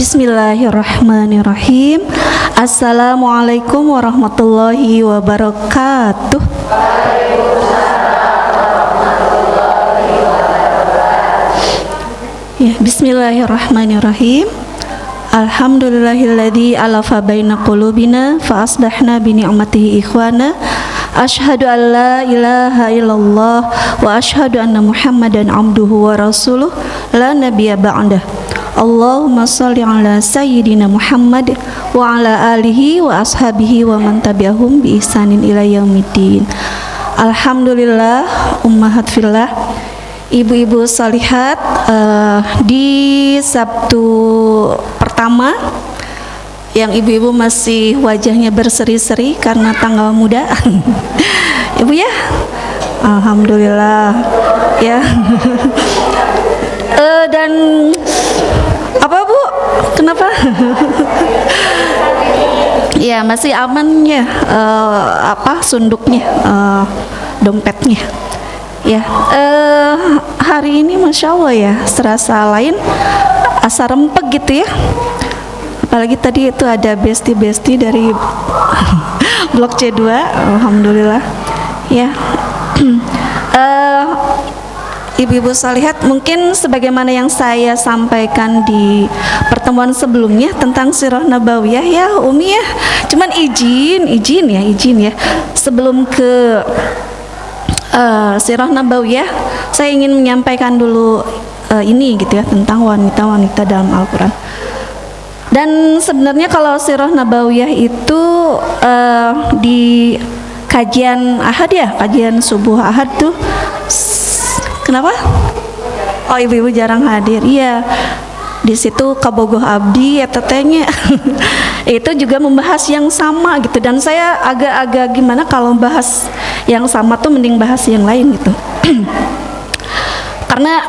Bismillahirrahmanirrahim. Assalamualaikum warahmatullahi wabarakatuh. Ya, Bismillahirrahmanirrahim. Alhamdulillahilladzi alafa baina qulubina fa asbahna bi ni'matihi ikhwana. Asyhadu an la ilaha illallah wa asyhadu anna Muhammadan abduhu wa rasuluh la nabiyya ba'dah. Allahumma shalli ala sayyidina Muhammad wa ala alihi wa ashabihi wa man tabi'ahum bi ihsanin ila yaumiddin. Alhamdulillah, ummahat fillah, ibu-ibu salihat, di Sabtu pertama yang ibu-ibu masih wajahnya berseri-seri karena tanggal muda. Ibu ya, alhamdulillah ya. Dan apa Bu? Kenapa? Ya masih aman ya, sunduknya, dompetnya. Ya, hari ini Masya Allah ya, serasa lain, asa rempeg gitu ya. Apalagi tadi itu ada besti-besti dari Blok C2, alhamdulillah. Ya, ibu-ibu salihat, mungkin sebagaimana yang saya sampaikan di pertemuan sebelumnya tentang Sirah Nabawiyah ya Umi ya. Cuman izin ya. Sebelum ke Sirah Nabawiyah, saya ingin menyampaikan dulu ini gitu ya, tentang wanita-wanita dalam Al-Quran. Dan sebenarnya kalau Sirah Nabawiyah itu di kajian Ahad ya, kajian subuh Ahad tuh, kenapa? Oh, ibu-ibu jarang hadir. Iya, di situ kabogoh abdi ya tetenya. Itu juga membahas yang sama gitu, dan saya agak-agak gimana kalau bahas yang sama tuh mending bahas yang lain gitu. Karena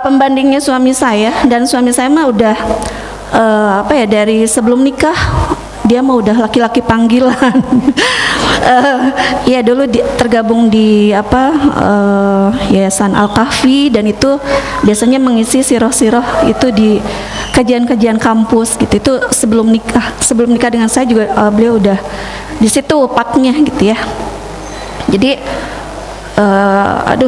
pembandingnya suami saya, dan suami saya mah udah dari sebelum nikah dia mah udah laki-laki panggilan. Ya dulu tergabung di Yayasan Al-Kahfi, dan itu biasanya mengisi siroh-siroh itu di kajian-kajian kampus gitu. Itu sebelum nikah dengan saya juga beliau udah di situ paknya gitu ya. Jadi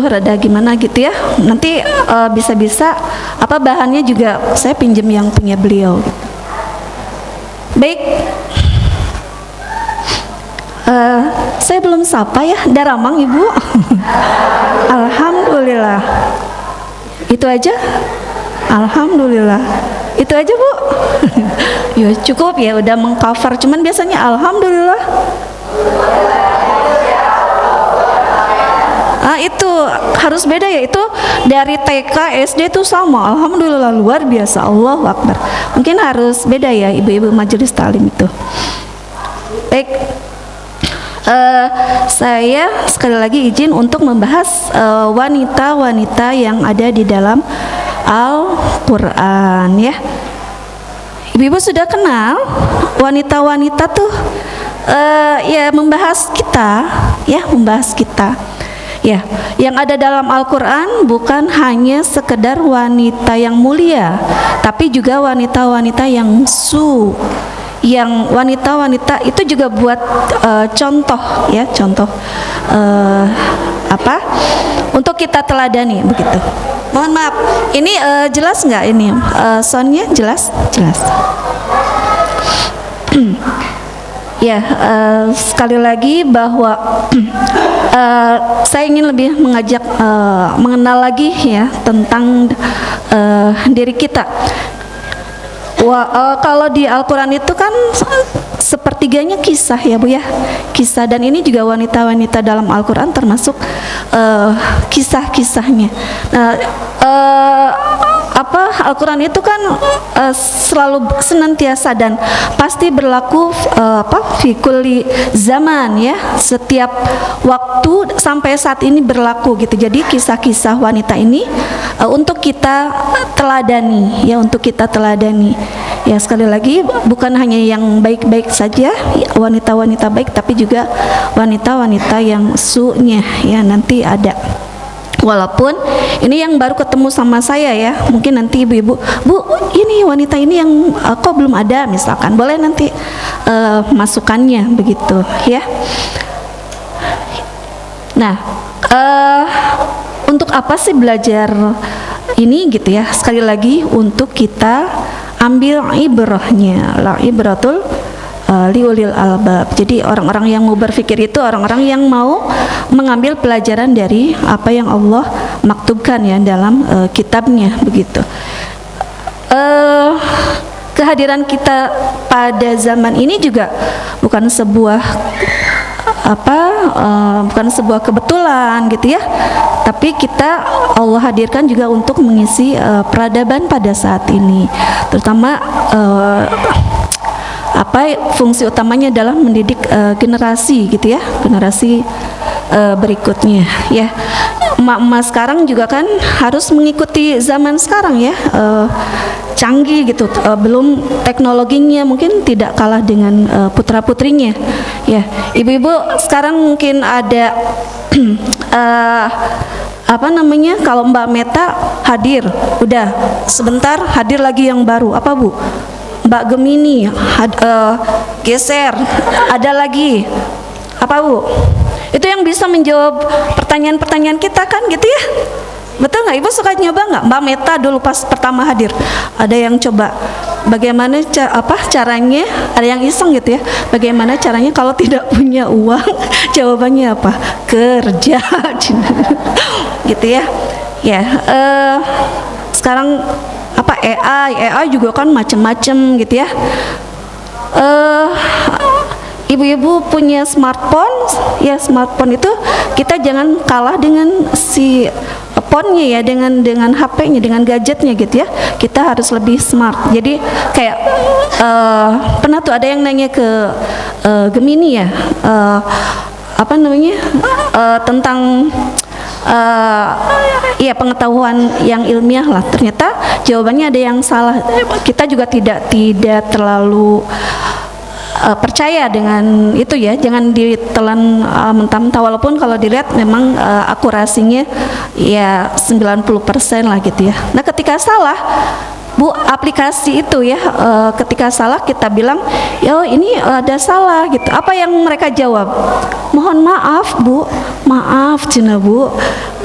rada gimana gitu ya. Nanti bisa-bisa bahannya juga saya pinjem yang punya beliau gitu. Baik, saya belum sapa ya, Daramang Ibu. Alhamdulillah. Itu aja? Alhamdulillah. Itu aja Bu? Ya cukup ya, udah mengcover. Cuman biasanya Alhamdulillah. Itu harus beda ya, itu dari TK, SD itu sama. Alhamdulillah, luar biasa, Allahu Akbar. Mungkin harus beda ya ibu-ibu majelis taklim itu. Baik, saya sekali lagi izin untuk membahas wanita-wanita yang ada di dalam Al-Quran ya. Ibu-ibu sudah kenal wanita-wanita tuh membahas kita ya, yang ada dalam Al-Quran bukan hanya sekedar wanita yang mulia, tapi juga wanita-wanita yang yang wanita-wanita itu juga buat contoh untuk kita teladani begitu. Mohon maaf, ini jelas nggak ini soundnya jelas? Ya, sekali lagi bahwa saya ingin lebih mengajak mengenal lagi ya tentang diri kita. Kalau di Al-Quran itu kan sepertiganya kisah ya Bu ya, kisah, dan ini juga wanita-wanita dalam Al-Quran termasuk kisah-kisahnya. Nah, Al-Quran itu kan selalu senantiasa dan pasti berlaku fi kulli zaman ya, setiap waktu sampai saat ini berlaku gitu. Jadi kisah-kisah wanita ini untuk kita teladani ya, ya. Sekali lagi, bukan hanya yang baik-baik saja, wanita-wanita baik, tapi juga wanita-wanita yang su'nya ya, nanti ada Walaupun ini yang baru ketemu sama saya ya, mungkin nanti ibu-ibu, Bu, ini wanita ini yang kok belum ada misalkan, boleh nanti masukannya begitu ya. Nah, untuk apa sih belajar ini gitu ya? Sekali lagi untuk kita ambil ibrahnya, la ibratul liulil albab. Jadi orang-orang yang mau berpikir itu orang-orang yang mau mengambil pelajaran dari apa yang Allah maktubkan ya dalam kitabnya begitu. Kehadiran kita pada zaman ini juga bukan sebuah bukan sebuah kebetulan gitu ya, tapi kita Allah hadirkan juga untuk mengisi peradaban pada saat ini, terutama fungsi utamanya adalah mendidik generasi gitu ya, generasi berikutnya ya. Emak-emak sekarang juga kan harus mengikuti zaman sekarang ya, canggih gitu, belum teknologinya mungkin tidak kalah dengan putra-putrinya ya. Ibu-ibu sekarang mungkin ada kalau Mbak Meta hadir, udah sebentar hadir lagi yang baru, apa Bu? Mbak Gemini geser, ada lagi apa Bu? Itu yang bisa menjawab pertanyaan-pertanyaan kita kan gitu ya. Betul nggak? Ibu suka nyoba nggak? Mbak Meta dulu pas pertama hadir, ada yang coba bagaimana caranya, ada yang iseng gitu ya, bagaimana caranya kalau tidak punya uang? Jawabannya apa? Kerja gitu ya. Ya, sekarang AI juga kan macam-macam gitu ya. Ibu-ibu punya smartphone ya, smartphone itu kita jangan kalah dengan si phone-nya ya, dengan HP-nya, dengan gadgetnya gitu ya. Kita harus lebih smart. Jadi kayak pernah tuh ada yang nanya ke Gemini ya, tentang pengetahuan yang ilmiah lah. Ternyata jawabannya ada yang salah. Kita juga tidak terlalu percaya dengan itu ya, jangan ditelan mentah-mentah, walaupun kalau dilihat memang akurasinya ya 90% lah gitu ya. Nah ketika salah Bu, aplikasi itu ya, ketika salah kita bilang, yo ini ada salah gitu. Apa yang mereka jawab? Mohon maaf Bu, maaf cina Bu,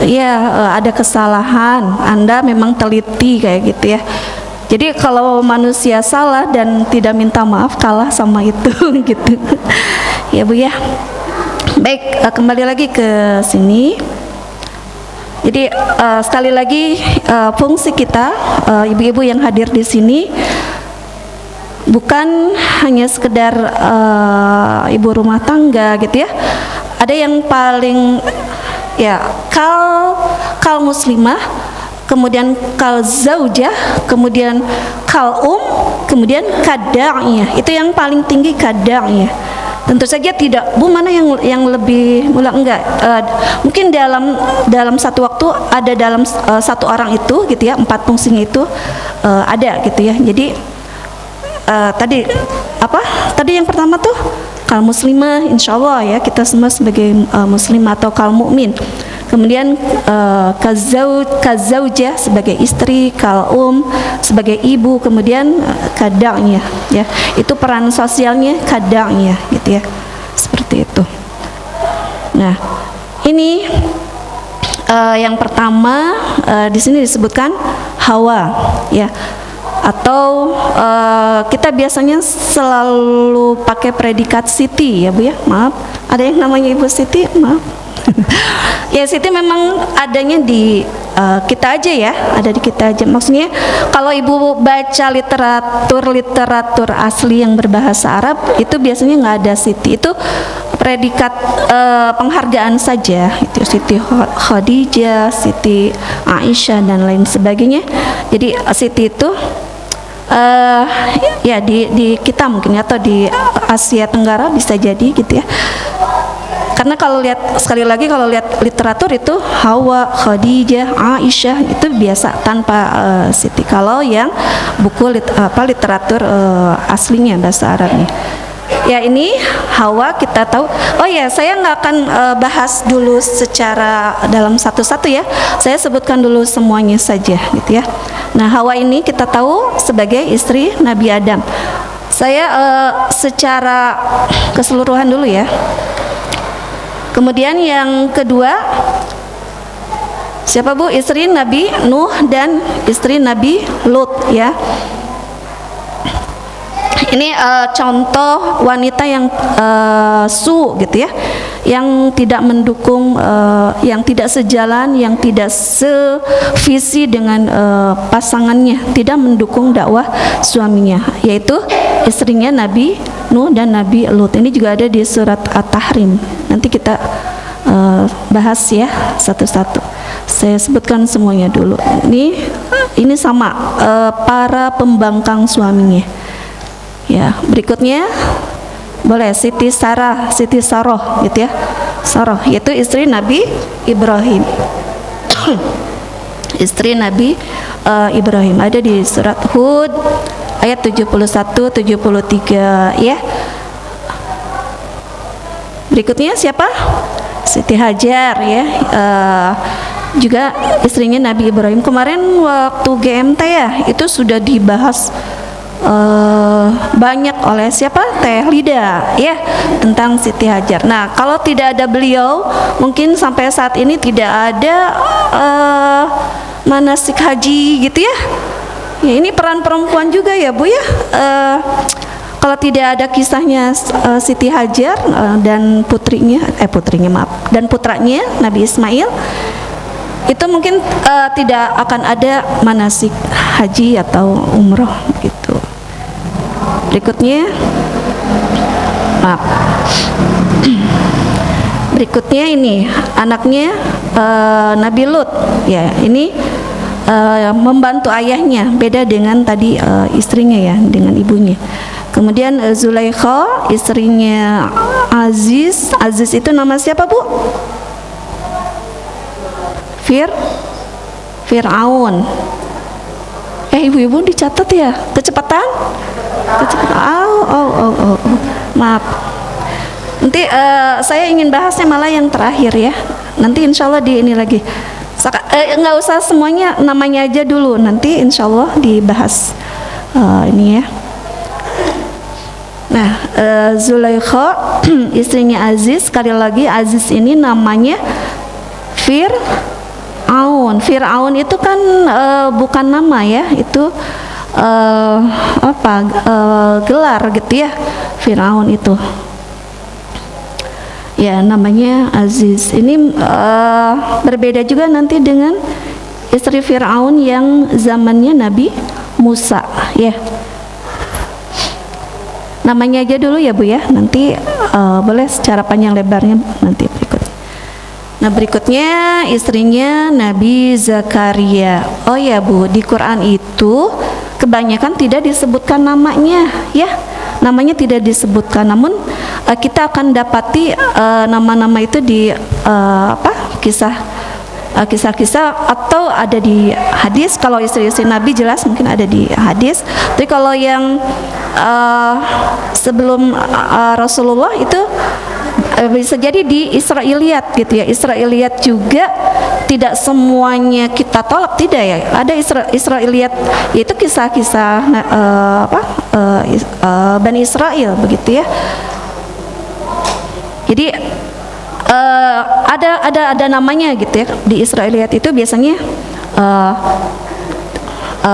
ya ada kesalahan, Anda memang teliti kayak gitu ya. Jadi kalau manusia salah dan tidak minta maaf, kalah sama itu gitu ya Bu ya. Baik, kembali lagi ke sini. Jadi sekali lagi fungsi kita ibu-ibu yang hadir di sini bukan hanya sekedar ibu rumah tangga gitu ya. Ada yang paling ya kal muslimah, kemudian kal zaujah, kemudian kal kemudian kada'iyah. Itu yang paling tinggi kada'iyah. Tentu saja tidak, Bu, mana yang lebih mulia? Enggak, mungkin dalam satu waktu ada dalam satu orang itu gitu ya, 4 fungsinya itu ada gitu ya. Jadi tadi yang pertama tuh kal muslimah, insya Allah ya, kita semua sebagai muslimah atau kal mukmin. Kemudian kazaujah sebagai istri, kal sebagai ibu, kemudian kadangnya ya, itu peran sosialnya kadangnya gitu ya, seperti itu. Nah ini yang pertama di sini disebutkan Hawa ya, atau kita biasanya selalu pakai predikat Siti ya Bu ya, maaf, ada yang namanya Ibu Siti, maaf. Ya Siti memang adanya di kita aja ya, ada di kita aja. Maksudnya kalau ibu baca literatur asli yang berbahasa Arab itu biasanya nggak ada Siti, itu predikat penghargaan saja. Itu Siti Khadijah, Siti Aisyah dan lain sebagainya. Jadi Siti itu ya di kita mungkin atau di Asia Tenggara bisa jadi gitu ya. Karena kalau lihat, sekali lagi kalau lihat literatur itu Hawa, Khadijah, Aisyah itu biasa tanpa Siti. Kalau yang buku literatur aslinya bahasa Arabnya. Ya, ini Hawa kita tahu. Oh ya, saya nggak akan bahas dulu secara dalam satu-satu ya. Saya sebutkan dulu semuanya saja gitu ya. Nah, Hawa ini kita tahu sebagai istri Nabi Adam. Saya secara keseluruhan dulu ya. Kemudian yang kedua, siapa Bu? Istri Nabi Nuh dan istri Nabi Lut ya. Ini contoh wanita yang gitu ya, yang tidak mendukung, yang tidak sejalan, yang tidak sevisi dengan pasangannya, tidak mendukung dakwah suaminya, yaitu istrinya Nabi Nuh dan Nabi Lut. Ini juga ada di surat At-Tahrim. Nanti kita bahas ya satu-satu. Saya sebutkan semuanya dulu. Ini sama para pembangkang suaminya. Ya, berikutnya boleh Siti Saroh gitu ya. Saroh yaitu istri Nabi Ibrahim. Istri Nabi Ibrahim ada di surat Hud ayat 71-73 ya. Berikutnya siapa? Siti Hajar ya. Juga istrinya Nabi Ibrahim. Kemarin waktu GMT ya, itu sudah dibahas banyak oleh siapa? Teh Lida ya, tentang Siti Hajar. Nah, kalau tidak ada beliau, mungkin sampai saat ini tidak ada manasik haji gitu ya. Ya, ini peran perempuan juga ya Bu ya. Kalau tidak ada kisahnya Siti Hajar dan putrinya dan putranya Nabi Ismail, itu mungkin tidak akan ada manasik haji atau umroh gitu. Berikutnya, berikutnya ini anaknya Nabi Lut ya. Ini membantu ayahnya, beda dengan tadi istrinya ya, dengan ibunya. Kemudian Zulaikha istrinya Aziz itu nama siapa Bu? Fir'aun. Ibu-ibu dicatat ya, kecepatan? Maaf. Nanti saya ingin bahasnya malah yang terakhir ya. Nanti insya Allah di ini lagi. Nggak usah semuanya, namanya aja dulu. Nanti insya Allah dibahas ini ya. Nah, Zulaikha istrinya Aziz. Sekali lagi Aziz ini namanya Fir'aun itu kan bukan nama ya, itu gelar gitu ya. Fir'aun itu ya namanya Aziz. Ini berbeda juga nanti dengan istri Fir'aun yang zamannya Nabi Musa ya. Namanya aja dulu ya Bu ya, nanti boleh secara panjang lebarnya nanti berikut. Nah, berikutnya istrinya Nabi Zakaria. Oh ya Bu, di Quran itu kebanyakan tidak disebutkan namanya ya. Namanya tidak disebutkan, namun kita akan dapati nama-nama itu di kisah-kisah atau ada di hadis. Kalau istri-istri Nabi jelas mungkin ada di hadis. Tapi kalau yang sebelum Rasulullah itu bisa jadi di Israiliyat gitu ya. Israiliyat juga tidak semuanya kita tolak, tidak ya. Ada Israiliyat, yaitu kisah-kisah Bani Israel begitu ya. Jadi ada namanya gitu ya. Di Israiliyat itu biasanya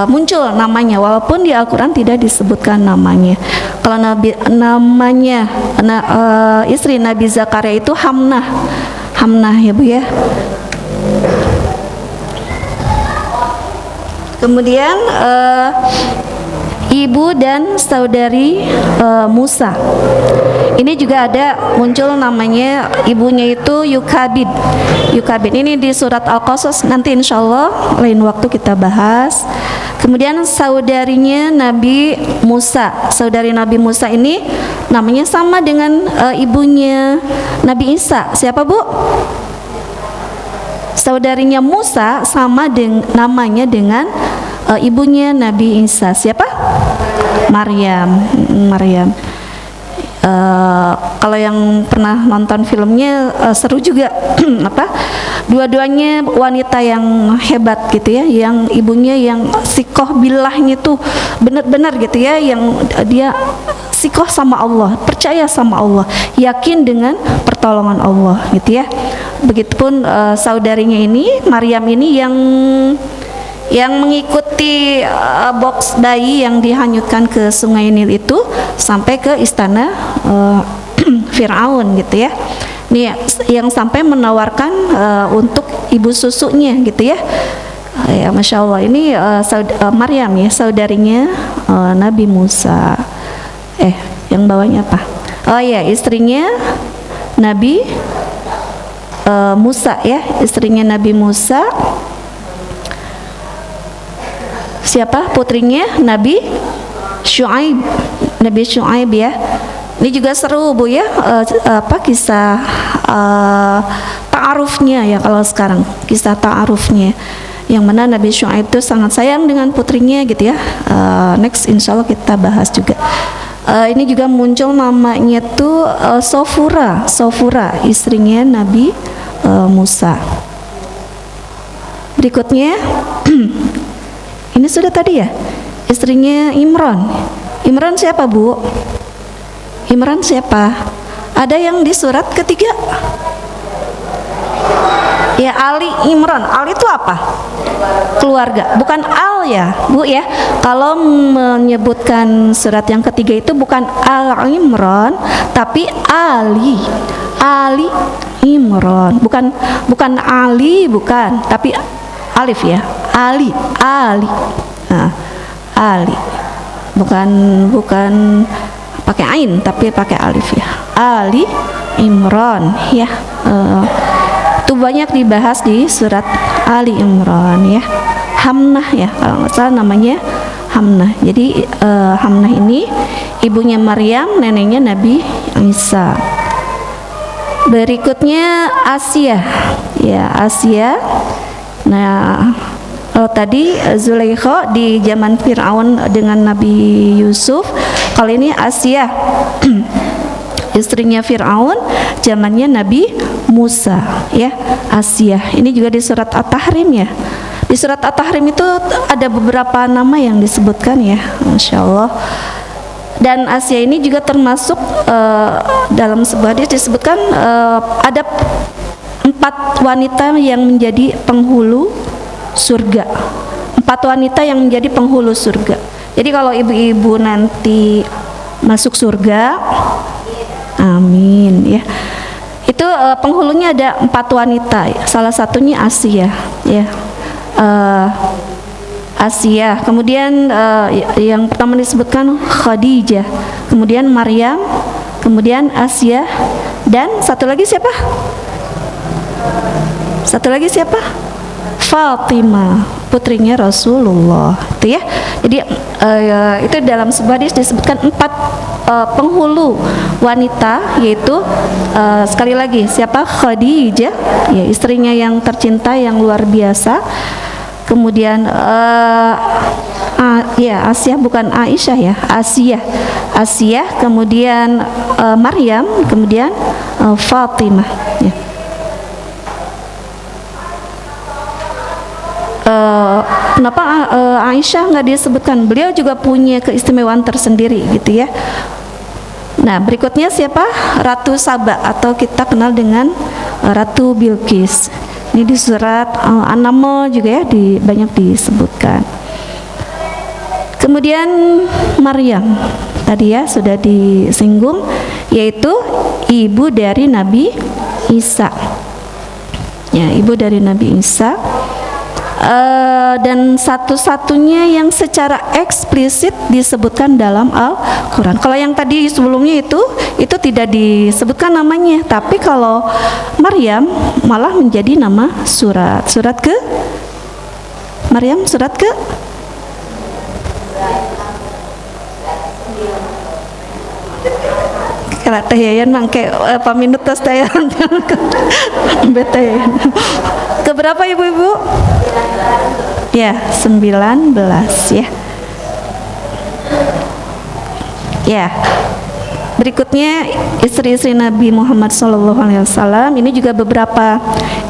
muncul namanya, walaupun di Al-Quran tidak disebutkan namanya. Kalau namanya istri Nabi Zakaria itu Hamnah ya Bu ya. Kemudian ibu dan saudari Musa. Ini juga ada muncul namanya, ibunya itu Yukabid. Ini di surat Al-Qasas, nanti insya Allah lain waktu kita bahas. Kemudian saudarinya Nabi Musa. Saudari Nabi Musa ini namanya sama dengan ibunya Nabi Isa. Siapa Bu? Saudarinya Musa sama namanya dengan ibunya Nabi Isa. Siapa? Maryam. Kalau yang pernah nonton filmnya seru juga. Apa? Dua-duanya wanita yang hebat gitu ya, yang ibunya yang sikoh bilahnya tuh benar-benar gitu ya, yang dia sikoh sama Allah, percaya sama Allah, yakin dengan pertolongan Allah gitu ya. Begitupun saudarinya ini, Maryam ini yang mengikuti box bayi yang dihanyutkan ke Sungai Nil itu sampai ke istana Firaun gitu ya. Nih yang sampai menawarkan untuk ibu susunya gitu ya. Ya Masya Allah, ini Maryam ya, saudarinya Nabi Musa. Yang bawahnya apa? Oh ya, istrinya Nabi Musa ya, istrinya Nabi Musa. Siapa? Putrinya Nabi Syuaib. Nabi Syuaib ya. Ini juga seru Bu ya, kisah ta'arufnya ya, kalau sekarang kisah ta'arufnya, yang mana Nabi Syuaib itu sangat sayang dengan putrinya gitu ya. Next insya Allah kita bahas juga. Ini juga muncul namanya tuh Sofura, istrinya Nabi Musa. Berikutnya ini sudah tadi ya, istrinya Imran. Imran siapa Bu? Imran siapa? Ada yang di surat ketiga? Ya, Ali Imran. Ali itu apa? Keluarga, bukan Al ya Bu ya. Kalau menyebutkan surat yang ketiga itu bukan Al Imran, tapi Ali Imran. Bukan Ali, bukan, tapi alif ya. Ali. Nah, Ali. Bukan pakai ain tapi pakai alif ya. Ali Imran ya. Itu banyak dibahas di surat Ali Imran ya. Hamnah ya, kalau nggak salah namanya Hamnah. Jadi Hamnah ini ibunya Maryam, neneknya Nabi Isa. Berikutnya Asia ya, Asia. Nah, tadi Zulaikha di zaman Fir'aun dengan Nabi Yusuf. Kali ini Asia istrinya Fir'aun zamannya Nabi Musa ya. Asia ini juga di surat At-Tahrim ya. Di surat At-Tahrim itu ada beberapa nama yang disebutkan ya, Masya Allah. Dan Asia ini juga termasuk dalam sebuah hadis disebutkan ada 4 wanita yang menjadi penghulu surga. 4 wanita yang menjadi penghulu surga. Jadi kalau ibu-ibu nanti masuk surga, amin ya. Itu penghulunya ada 4 wanita. Salah satunya Asia ya. Asia. Kemudian yang pertama disebutkan Khadijah, kemudian Maryam, kemudian Asia, dan satu lagi siapa? Fatimah, putrinya Rasulullah itu ya. Jadi itu dalam sebuah hadis disebutkan 4 penghulu wanita, yaitu sekali lagi siapa? Khadijah ya, istrinya yang tercinta yang luar biasa. Kemudian ya Asia, bukan Aisyah ya, Asia, kemudian Maryam, kemudian Fatimah ya. Kenapa Aisyah nggak disebutkan? Beliau juga punya keistimewaan tersendiri gitu ya. Nah, berikutnya siapa? Ratu Saba atau kita kenal dengan Ratu Bilqis. Ini di surat An-Naml juga ya, banyak disebutkan. Kemudian Maryam tadi ya sudah disinggung, yaitu ibu dari Nabi Isa. Ya, ibu dari Nabi Isa. Dan satu-satunya yang secara eksplisit disebutkan dalam Al-Quran. Kalau yang tadi sebelumnya itu tidak disebutkan namanya, tapi kalau Maryam malah menjadi nama surat ke Maryam, surat ke kala teh yayan mangke paminut tos teh bete. Keberapa ibu-ibu? Ya, 19 ya. Ya. Berikutnya istri-istri Nabi Muhammad SAW. Ini juga beberapa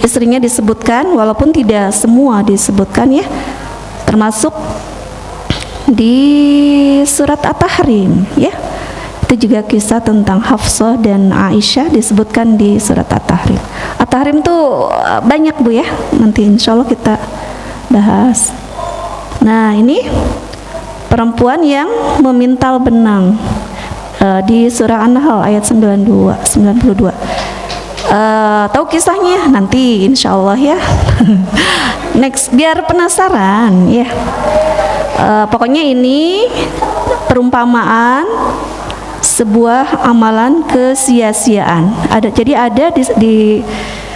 istrinya disebutkan, walaupun tidak semua disebutkan ya, termasuk di surat At-Tahrim ya. Itu juga kisah tentang Hafsah dan Aisyah disebutkan di surat At-Tahrim. At-Tahrim tuh banyak Bu ya, nanti insya Allah kita bahas. Nah ini perempuan yang memintal benang di surah An-Nahl ayat 92. Tahu kisahnya nanti insya Allah ya. Next, biar penasaran ya. Pokoknya ini perumpamaan sebuah amalan kesia-siaan. Jadi ada di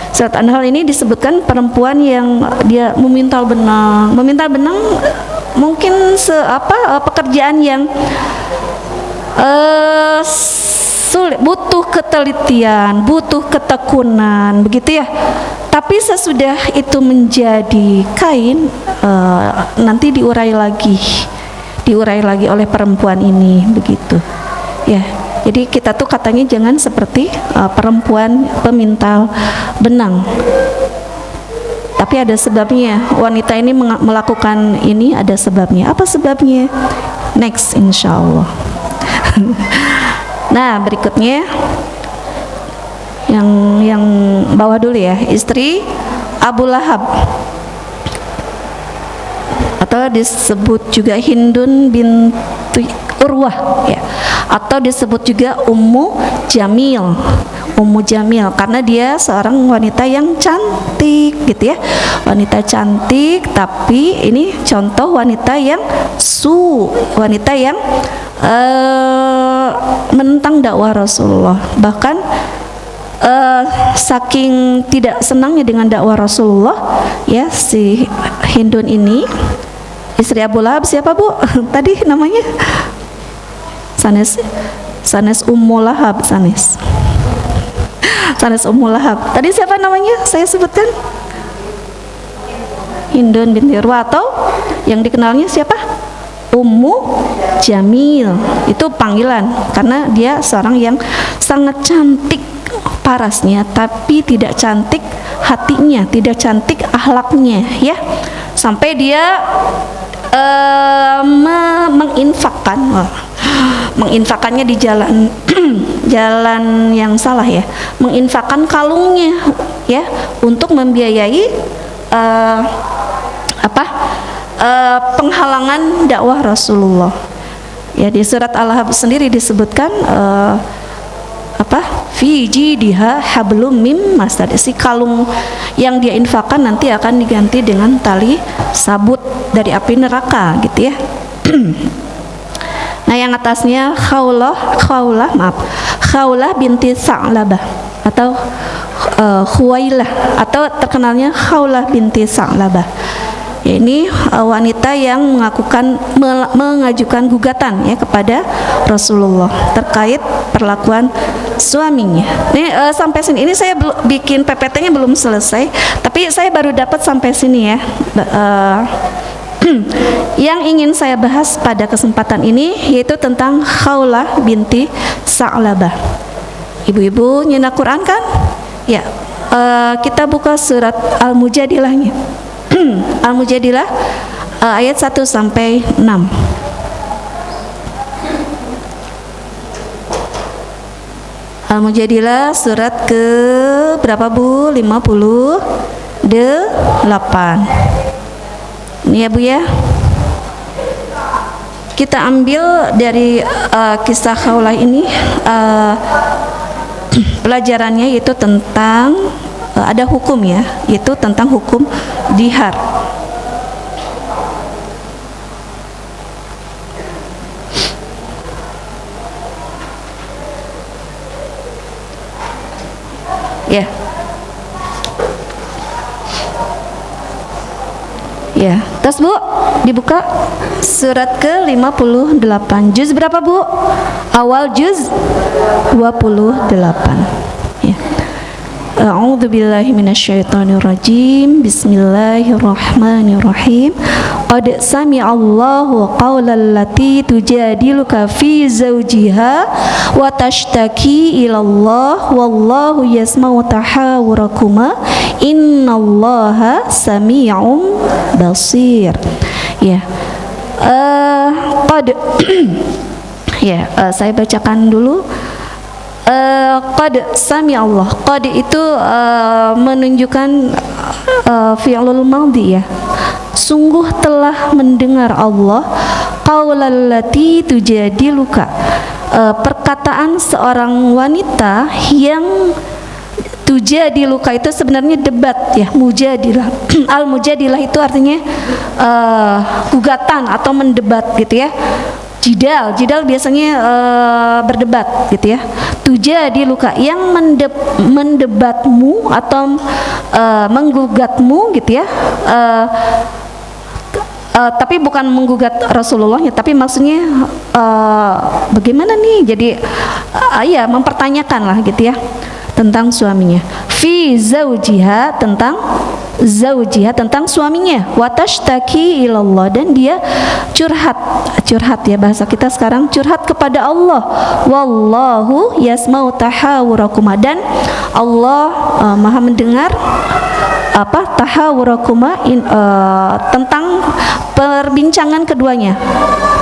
surat An-Nahl ini disebutkan perempuan yang dia memintal benang. Memintal benang mungkin pekerjaan yang sulit, butuh ketelitian, butuh ketekunan, begitu ya. Tapi sesudah itu menjadi kain, nanti diurai lagi oleh perempuan ini, begitu. Ya, jadi kita tuh katanya jangan seperti perempuan pemintal benang. Tapi ada sebabnya. Wanita ini melakukan ini ada sebabnya. Apa sebabnya? Next, insya Allah. Nah, berikutnya yang bawah dulu ya, istri Abu Lahab atau disebut juga Hindun binti Urwah ya, atau disebut juga Ummu Jamil karena dia seorang wanita yang cantik gitu ya, wanita cantik. Tapi ini contoh wanita yang wanita yang menentang dakwah Rasulullah. Bahkan saking tidak senangnya dengan dakwah Rasulullah ya, si Hindun ini istri Abu Lahab. Siapa Bu tadi namanya? Sanes Ummu Lahab. Sanes Ummu Lahab. Tadi siapa namanya? Saya sebutkan Hindun binti Urwah, atau yang dikenalnya siapa? Ummu Jamil. Itu panggilan karena dia seorang yang sangat cantik parasnya, tapi tidak cantik hatinya, tidak cantik akhlaknya ya. Sampai dia menginfakkannya di jalan jalan yang salah ya, menginfakkan kalungnya ya untuk membiayai penghalangan dakwah Rasulullah ya. Di surat Al-Ahzab sendiri disebutkan fi jidha hablum mim masad, si kalung yang dia infakkan nanti akan diganti dengan tali sabut dari api neraka gitu ya. Nah yang atasnya Khawlah binti Sa'labah atau Khuwailah, atau terkenalnya Khawlah binti Sa'labah. Ya, ini wanita yang mengajukan gugatan ya kepada Rasulullah terkait perlakuan suaminya. Ini sampai sini. Ini saya bikin PPT-nya belum selesai, tapi saya baru dapat sampai sini ya. Yang ingin saya bahas pada kesempatan ini yaitu tentang Khawlah binti Sa'labah. Ibu-ibu nyentak Quran kan? Ya, kita buka surat Al-Mujadilahnya. Al-Mujadilah ayat 1 sampai 6. Al-Mujadilah surat ke berapa Bu? 58. Ini ya Bu ya. Kita ambil dari kisah Khawlah ini pelajarannya yaitu tentang ada hukum ya, yaitu tentang hukum dihar. Ya. Ya, terus Bu, dibuka surat ke-58. Juz berapa Bu? Awal juz 28. Ya. A'udzu billahi minasyaitonir rajim. Bismillahirrahmanirrahim. qad sami'allahu qaulal lati tujadiluka fi zawjiha wa tashtaki ilallah wallahu yasma'u tahawurakuma innallaha sami'un basir. Ya. Qad ya, saya bacakan dulu. Qad sami'allah. Qad itu menunjukkan fi'lul madhi ya. Sungguh telah mendengar Allah qaulal lati tujadiluka, perkataan seorang wanita yang tujadiluka itu sebenarnya debat ya, mujadilah. Al mujadilah itu artinya gugatan atau mendebat gitu ya. Jidal biasanya berdebat gitu ya. Tujadiluka yang mendebatmu atau menggugatmu gitu ya. Tapi bukan menggugat Rasulullahnya, tapi maksudnya bagaimana nih? Jadi ya mempertanyakan lah gitu ya tentang suaminya. Fi zaujiha, tentang zaujiha, tentang suaminya. Wa tashtaki ilallah, dan dia curhat ya, bahasa kita sekarang curhat kepada Allah. Wallahu yasma'u tahawurakuma, dan Allah maha mendengar tahawurakuma tentang perbincangan keduanya,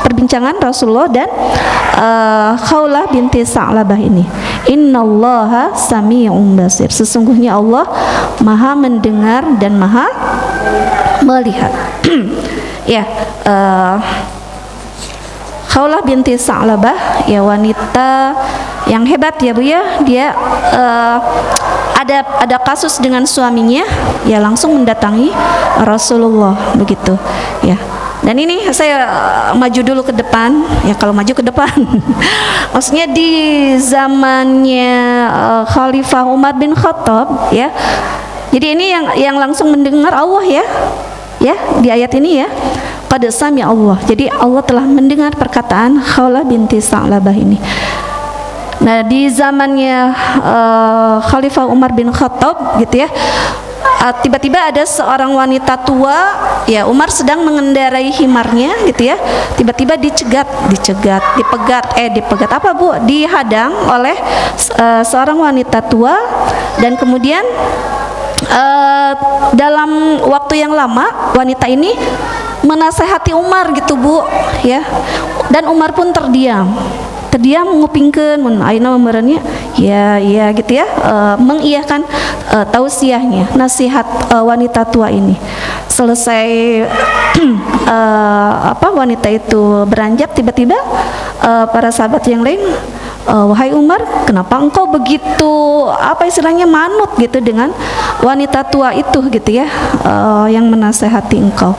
perbincangan Rasulullah dan Khawlah binti Sa'labah ini. Innallaha sami'un basir, sesungguhnya Allah maha mendengar dan maha melihat. Ya, Khawlah binti Sa'labah ya, wanita yang hebat ya Bu ya. Dia ada kasus dengan suaminya ya, langsung mendatangi Rasulullah begitu ya. Dan ini saya maju dulu ke depan ya, kalau maju ke depan maksudnya di zamannya Khalifah Umar bin Khattab ya. Jadi ini yang langsung mendengar Allah ya di ayat ini ya, qad sami Allah. Jadi Allah telah mendengar perkataan Khawlah binti Sa'labah ini. Nah, di zamannya Khalifah Umar bin Khattab gitu ya, tiba-tiba ada seorang wanita tua ya, Umar sedang mengendarai himarnya gitu ya, tiba-tiba dipegat apa Bu? Dihadang oleh seorang wanita tua, dan kemudian dalam waktu yang lama wanita ini menasehati Umar gitu Bu ya, dan Umar pun terdiam ngupingkeun mun ayeuna memerannya ya gitu ya, mengiyakan tausiahnya, nasihat wanita tua ini. Selesai wanita itu beranjak, tiba-tiba para sahabat yang lain, wahai Umar, kenapa engkau begitu istilahnya manut gitu dengan wanita tua itu gitu ya, yang menasehati engkau.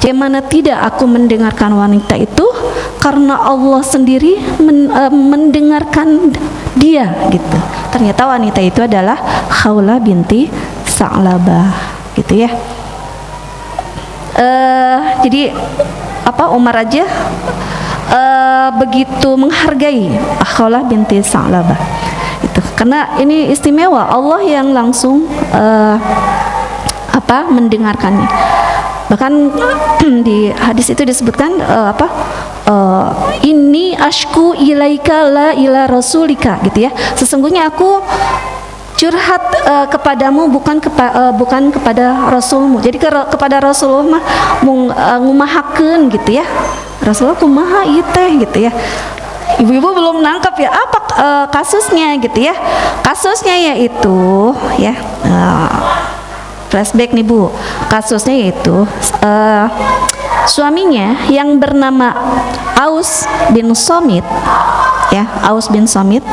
Bagaimana tidak aku mendengarkan wanita itu, karena Allah sendiri mendengarkan dia gitu. Ternyata wanita itu adalah Khawlah binti Sa'labah gitu ya. Jadi Umar aja begitu menghargai Khawlah binti Sa'labah itu, karena ini istimewa, Allah yang langsung mendengarkannya. Bahkan di hadis itu disebutkan ini ashku ilaika la ila rasulika gitu ya, sesungguhnya aku curhat kepadamu bukan kepada Rasulmu. Jadi kepada Rasulullah mah ngumahakeun gitu ya, Rasulullah kumaha ieu teh gitu ya. Ibu-ibu belum nangkap ya apa kasusnya gitu ya. Kasusnya yaitu ya, flashback nih Bu. Kasusnya yaitu suaminya yang bernama Aus bin Somit ya, Aus bin Somit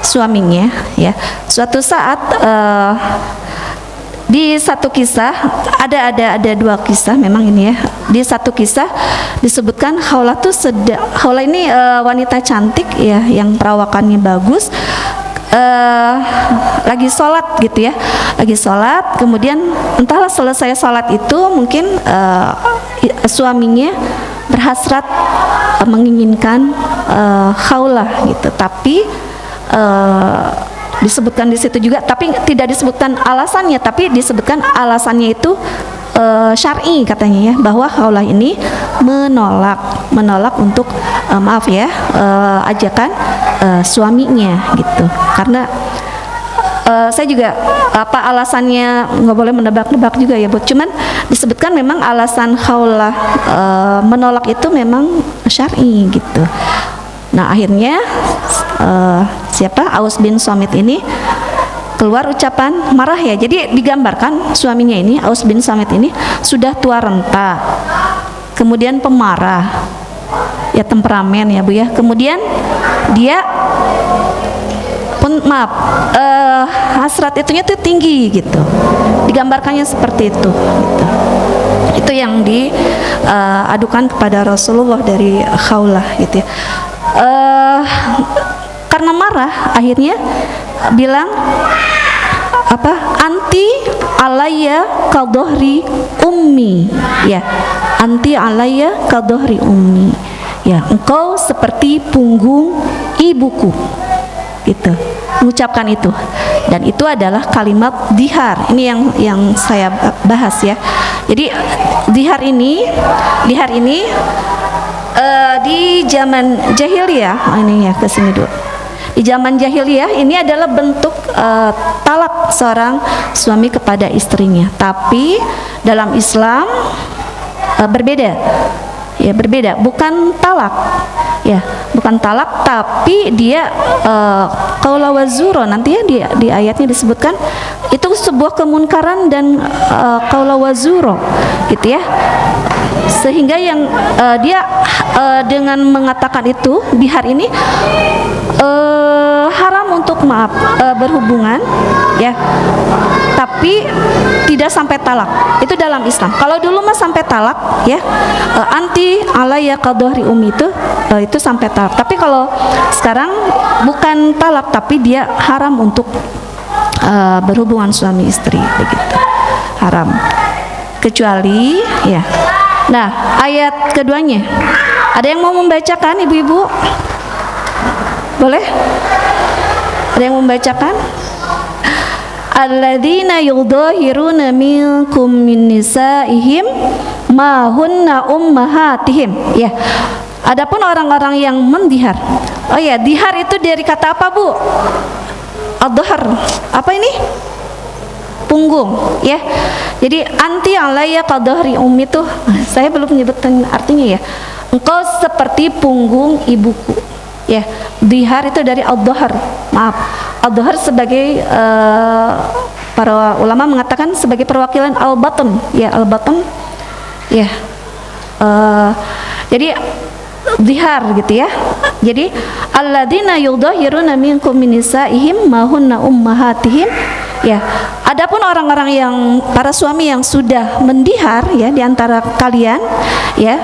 suaminya ya. Suatu saat di satu kisah ada dua kisah memang ini ya. Di satu kisah disebutkan Khawlah ini wanita cantik ya, yang perawakannya bagus, lagi sholat gitu ya, lagi sholat, kemudian entahlah selesai sholat itu mungkin suaminya berhasrat menginginkan Khawlah gitu, tapi disebutkan di situ juga, tapi tidak disebutkan alasannya, tapi disebutkan alasannya itu syar'i katanya ya, bahwa khaulah ini menolak untuk maaf ya, ajakan suaminya gitu. Karena saya juga apa alasannya nggak boleh menebak-nebak juga ya Bu. Cuman disebutkan memang alasan khaulah menolak itu memang syar'i gitu. Nah akhirnya Aus bin Samit ini keluar ucapan marah ya. Jadi digambarkan suaminya ini, Aus bin Samit ini sudah tua renta, kemudian pemarah, ya temperamen ya Bu ya. Kemudian dia hasrat itunya tuh tinggi gitu. Digambarkannya seperti itu gitu. Itu yang diadukan kepada Rasulullah dari khaulah gitu ya. Karena marah akhirnya bilang anti alayya kadhri ummi ya, anti alayya kadhri ummi ya, engkau seperti punggung ibuku gitu, mengucapkan itu. Dan itu adalah kalimat dihar. Ini yang saya bahas ya. Jadi dihar ini di zaman jahiliyah, ini ya kesini dulu. Di zaman jahiliyah ini adalah bentuk talak seorang suami kepada istrinya. Tapi dalam Islam berbeda. Ya, berbeda, bukan talak. Ya, bukan talak, tapi dia qaula wazuro, nanti ya di ayatnya disebutkan itu sebuah kemunkaran dan qaula wazuro gitu ya. Sehingga yang dia dengan mengatakan itu di hari ini haram untuk berhubungan ya, tapi tidak sampai talak. Itu dalam Islam. Kalau dulu mah sampai talak ya, anti alayya kadhri ummi itu sampai talak. Tapi kalau sekarang bukan talak, tapi dia haram untuk berhubungan suami istri begitu, haram. Kecuali ya. Nah, ayat keduanya, ada yang mau membacakan ibu-ibu? Boleh? Ada yang membacakan? Alladzina yudhahiruna minkum min nisaihim ma hunna ummahatihim. Ya. Adapun orang-orang yang mendihar. Oh ya, dihar itu dari kata apa, Bu? Ad-dhahr. Apa ini? Punggung, ya. Jadi anti alayya kadhri ummi itu saya belum menyebutkan artinya ya. Engkau seperti punggung ibuku. Ya, dihar itu dari ad-dhahr. Maaf. Ad-dhahr sebagai para ulama mengatakan sebagai perwakilan al-batn, ya, al-batn. Ya. Jadi dihar gitu ya. Jadi alladzina yudhahiruna minkum min nisaihim ma hunna ummahatihim. Ya, adapun orang-orang yang para suami yang sudah mendihar ya di antara kalian ya,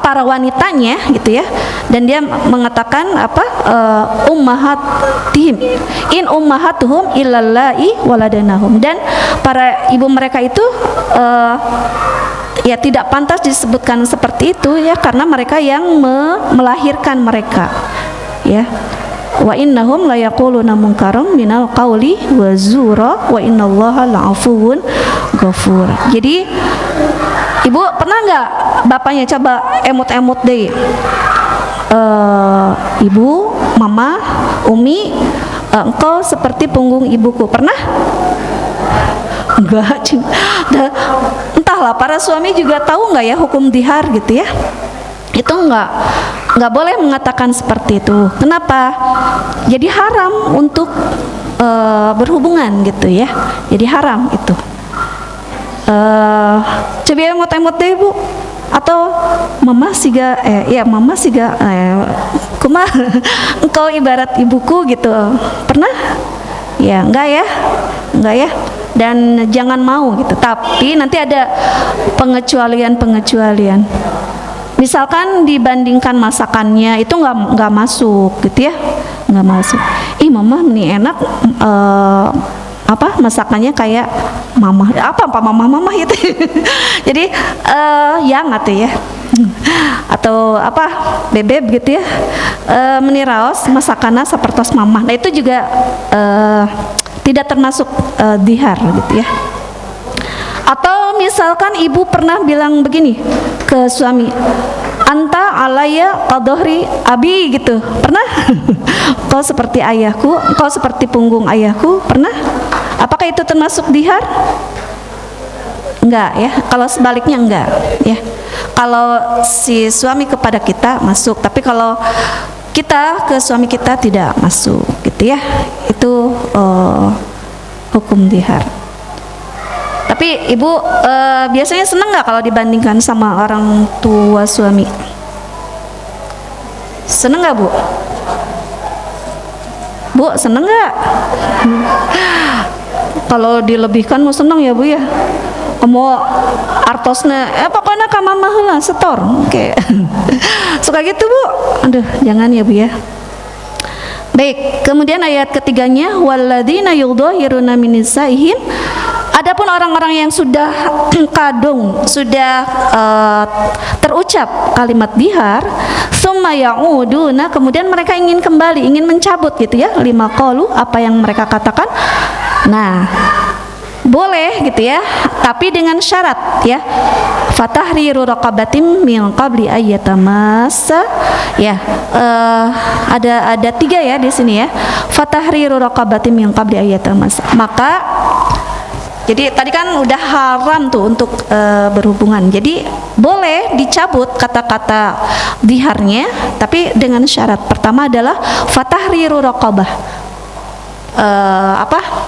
para wanitanya gitu ya, dan dia mengatakan ummahatihim in ummahatuhum illallai waladanahum, dan para ibu mereka itu ya tidak pantas disebutkan seperti itu ya, karena mereka yang melahirkan mereka ya. Wa innahum la yaquluna munkaram minal qawli wa zura wa innallaha la'afuwun ghafur. Jadi ibu pernah nggak bapaknya coba emut-emut deh, ibu, mama, umi, engkau seperti punggung ibuku, pernah? Enggak. Entahlah, para suami juga tahu nggak ya hukum dihar gitu ya. Itu nggak boleh mengatakan seperti itu. Kenapa? Jadi haram untuk berhubungan gitu ya. Jadi haram itu. Coba emot-emot deh Bu. Atau mama siga kumaha engkau ibarat ibuku gitu. Pernah? Ya, enggak ya. Dan jangan mau gitu. Tapi nanti ada pengecualian. Misalkan dibandingkan masakannya itu nggak masuk gitu ya, nggak masuk. Mama ini enak masakannya kayak mama mama gitu. Jadi yang atau ya atau bebek gitu ya, meniraos masakannya seperti mama. Nah itu juga tidak termasuk dihar gitu ya. Atau misalkan ibu pernah bilang begini ke suami, anta alaya qadohri abi gitu, pernah? Kau seperti ayahku, kau seperti punggung ayahku, pernah? Apakah itu termasuk dihar? Enggak ya, kalau sebaliknya enggak ya. Kalau si suami kepada kita masuk, tapi kalau kita ke suami kita tidak masuk gitu ya. Itu hukum dihar. Tapi ibu biasanya senang nggak kalau dibandingkan sama orang tua suami? Seneng nggak bu? Bu seneng nggak? Kalau dilebihkan mau seneng ya bu ya? Mau artosnya, pokoknya kamamah lah setor, oke. Suka gitu bu? Aduh, jangan ya bu ya. Baik, kemudian ayat ketiganya, walladzina yudhahiruna min nisaihim. Adapun orang-orang yang sudah kadung, sudah terucap kalimat dihar, summa ya'uduna, kemudian mereka ingin kembali, ingin mencabut gitu ya, lima qalu, apa yang mereka katakan. Nah, boleh gitu ya, tapi dengan syarat ya. Fatahriru raqabatin min qabli ayyatamassa. Ya, ada tiga ya di sini ya. Fatahriru raqabatin min qabli ayyatamassa. Maka jadi tadi kan udah haram tuh untuk berhubungan. Jadi boleh dicabut kata-kata diharnya, tapi dengan syarat. Pertama adalah fatahriru raqabah.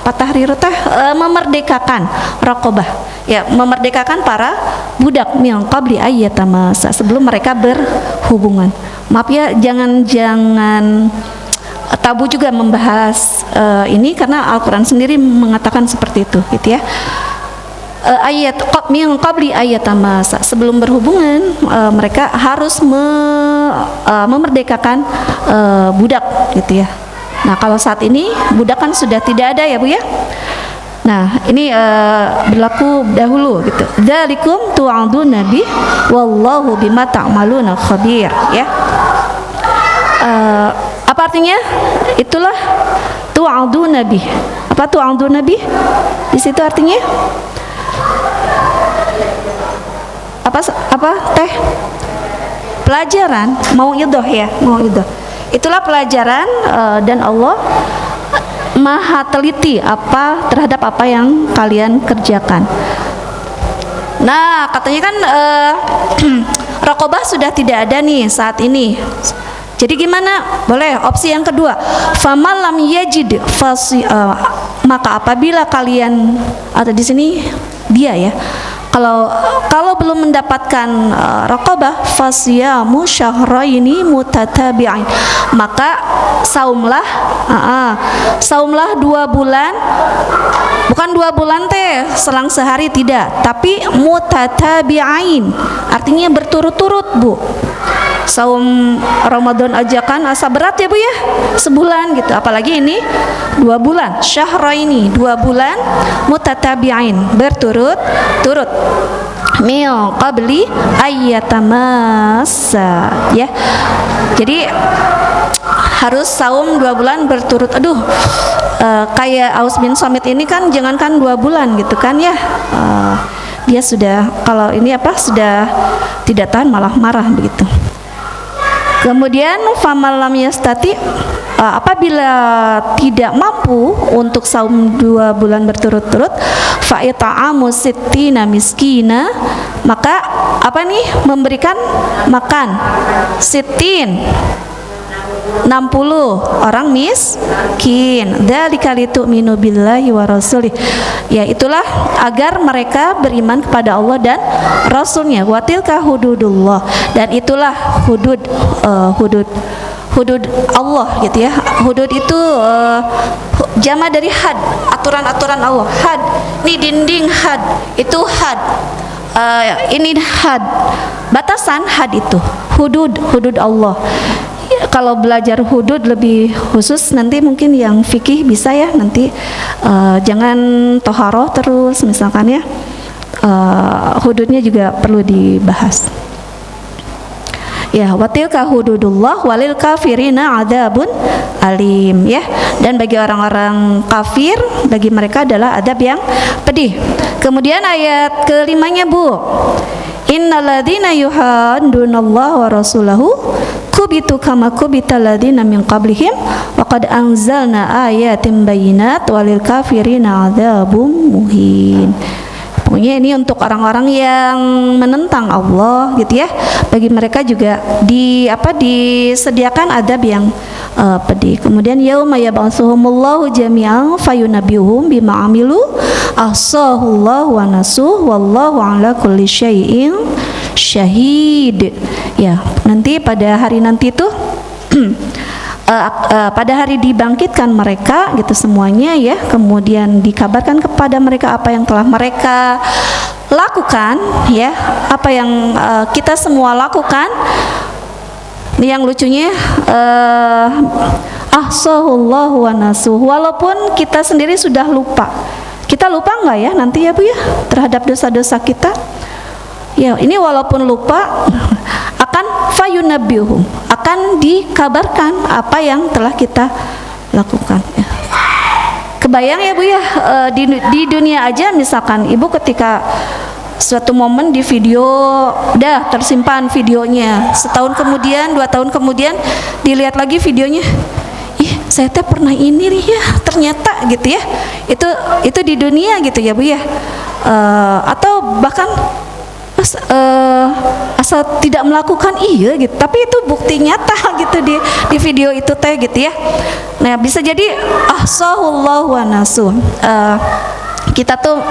Fatahriru teh memerdekakan raqabah. Ya, memerdekakan para budak min qabli ayyatamassa, sebelum mereka berhubungan. Maaf ya, jangan tabu juga membahas ini karena Al-Quran sendiri mengatakan seperti itu gitu ya. Ayat min qabli ayyatamassa, sebelum berhubungan mereka harus memerdekakan budak gitu ya. Nah, kalau saat ini budak kan sudah tidak ada ya bu ya. Nah, ini berlaku dahulu gitu. Dzalikum tu'aduna bi wallahu bima ta'maluna khabir ya. Apa artinya? Itulah tu'aduna bi. Apa tu'aduna bi? Di situ artinya apa teh? Pelajaran, mau idoh ya, mau idoh. Itulah pelajaran dan Allah maha teliti terhadap apa yang kalian kerjakan. Nah, katanya kan raqabah sudah tidak ada nih saat ini. Jadi gimana? Boleh opsi yang kedua. Famal lam yajid maka apabila kalian atau di sini dia ya. Kalau belum mendapatkan raqabah fasyamu syahraini mutatabi'ain, maka saumlah 2 bulan, bukan 2 bulan teh selang sehari, tidak, tapi mutatabi'ain, artinya berturut-turut bu. Saum Ramadan aja kan asa berat ya bu ya, sebulan gitu, apalagi ini 2 bulan, syahraini 2 bulan, mutatabi'ain berturut-turut, mil qabli ayyatamassa ya. Jadi harus saum 2 bulan berturut. Aduh, kayak Aus bin Samit ini kan jangankan 2 bulan gitu kan ya, dia sudah, kalau ini sudah tidak tahan malah marah begitu. Kemudian famalam yastati, apabila tidak mampu untuk saum 2 bulan berturut-turut, fa it'amu sittina miskina, maka memberikan makan sittin 60 orang miskin. Dzalika litu'minu billahi wa rasulih. Ya, itulah agar mereka beriman kepada Allah dan Rasulnya. Wa tilka hududullah, dan itulah hudud Allah gitu ya. Hudud itu jama dari had, aturan-aturan Allah. Had, ini dinding had, itu had. Ini had, batasan had itu. Hudud Allah. Kalau belajar hudud lebih khusus nanti mungkin yang fikih bisa ya nanti, jangan toharoh terus misalkan ya, hududnya juga perlu dibahas. Ya, watilka hududullah walil kafirina adzabun alim, ya. Dan bagi orang-orang kafir, bagi mereka adalah adab yang pedih. Kemudian ayat kelimanya, Bu. Innalladzina yuhaddunallaha wa rasulahu kubitu kama kubital ladzina min qablihim wa qad anzalna ayatin bayyinat walil kafirina adzabun muhin. Pokoknya ini untuk orang-orang yang menentang Allah gitu ya. Bagi mereka juga disediakan adab yang pedih. Kemudian yauma yab'atsuhumullahu jami'an fayunabbi'uhum bima 'amilu ahsahullahu wa nasuh wallahu 'ala kulli syai'in syahid. Ya, nanti pada hari nanti tuh pada hari dibangkitkan mereka gitu semuanya ya, kemudian dikabarkan kepada mereka apa yang telah mereka lakukan ya, apa yang kita semua lakukan. Yang lucunya ahsahullahu wa nasuh, walaupun kita sendiri sudah lupa. Kita lupa nggak ya nanti ya Bu ya terhadap dosa-dosa kita? Ya, ini walaupun lupa akan fayunabbiuhum, akan dikabarkan apa yang telah kita lakukan. Ya. Kebayang ya Bu ya, di dunia aja misalkan Ibu ketika suatu momen di video udah tersimpan videonya, setahun kemudian, 2 tahun kemudian dilihat lagi videonya, ih saya teh pernah ini nih ya ternyata gitu ya, itu di dunia gitu ya Bu ya, atau bahkan asal tidak melakukan iya gitu, tapi itu bukti nyata gitu di video itu teh gitu ya. Nah bisa jadi ahsahullahu wa nasuh, kita tuh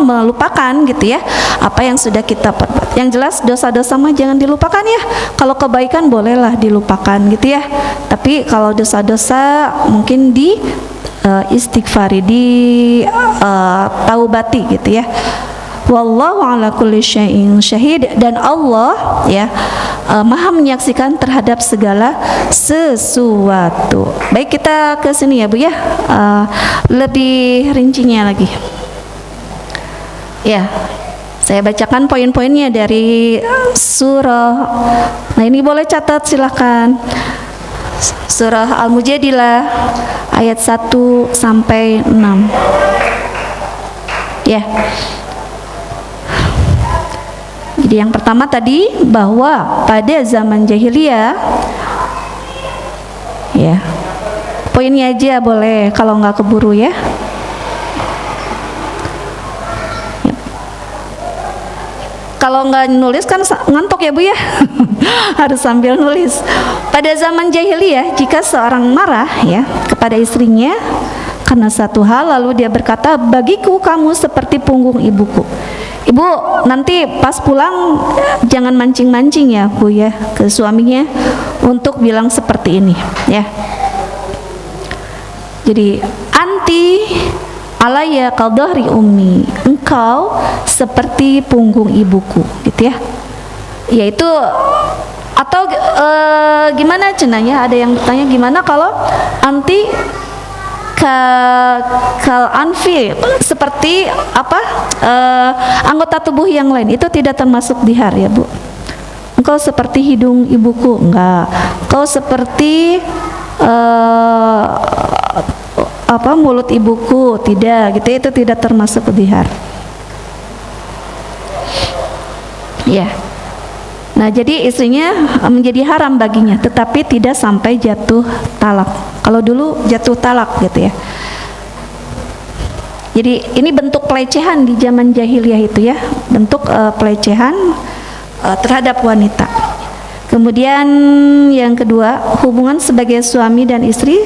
melupakan gitu ya apa yang sudah kita perbuat. Yang jelas dosa-dosa mah jangan dilupakan ya. Kalau kebaikan bolehlah dilupakan gitu ya. Tapi kalau dosa-dosa mungkin di istighfari, di taubati gitu ya. Wallahu ala kulli syai'in syahid, dan Allah ya Maha menyaksikan terhadap segala sesuatu. Baik, kita ke sini ya Bu ya, lebih rincinya lagi. Ya, saya bacakan poin-poinnya dari surah. Nah ini boleh catat silahkan. Surah Al-Mujadilah ayat 1 sampai 6. Ya. Jadi yang pertama tadi bahwa pada zaman jahiliyah, ya poinnya aja boleh kalau nggak keburu ya. Kalau nggak nulis kan ngantuk ya Bu ya. Harus sambil nulis. Pada zaman jahiliyah, jika seorang marah ya kepada istrinya karena satu hal, lalu dia berkata, bagiku kamu seperti punggung ibuku. Ibu nanti pas pulang jangan mancing-mancing ya Bu ya ke suaminya untuk bilang seperti ini ya. Jadi anti alaya qadhari ummi, engkau seperti punggung ibuku gitu ya. Yaitu atau gimana cenanya, ada yang bertanya gimana kalau anti kal anfi, seperti apa anggota tubuh yang lain, itu tidak termasuk dihar ya Bu. Engkau seperti hidung ibuku, enggak. Engkau seperti mulut ibuku, tidak gitu, itu tidak termasuk dihar ya. Nah jadi istrinya menjadi haram baginya, tetapi tidak sampai jatuh talak. Kalau dulu jatuh talak gitu ya. Jadi ini bentuk pelecehan di zaman jahiliyah itu ya, bentuk pelecehan terhadap wanita. Kemudian yang kedua, hubungan sebagai suami dan istri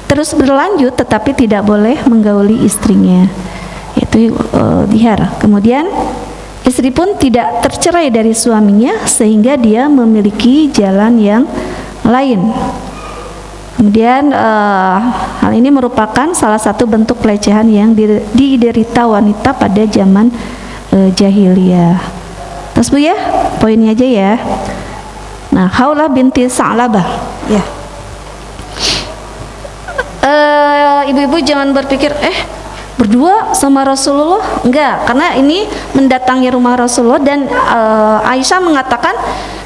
terus berlanjut tetapi tidak boleh menggauli istrinya, itu dihar. Kemudian istri pun tidak tercerai dari suaminya sehingga dia memiliki jalan yang lain. Kemudian hal ini merupakan salah satu bentuk pelecehan yang diderita wanita pada zaman jahiliyah. Terus Bu ya, poinnya aja ya. Nah, Khawlah binti Sa'labah ya. Ibu-ibu jangan berpikir berdua sama Rasulullah, enggak, karena ini mendatangi rumah Rasulullah dan Aisyah mengatakan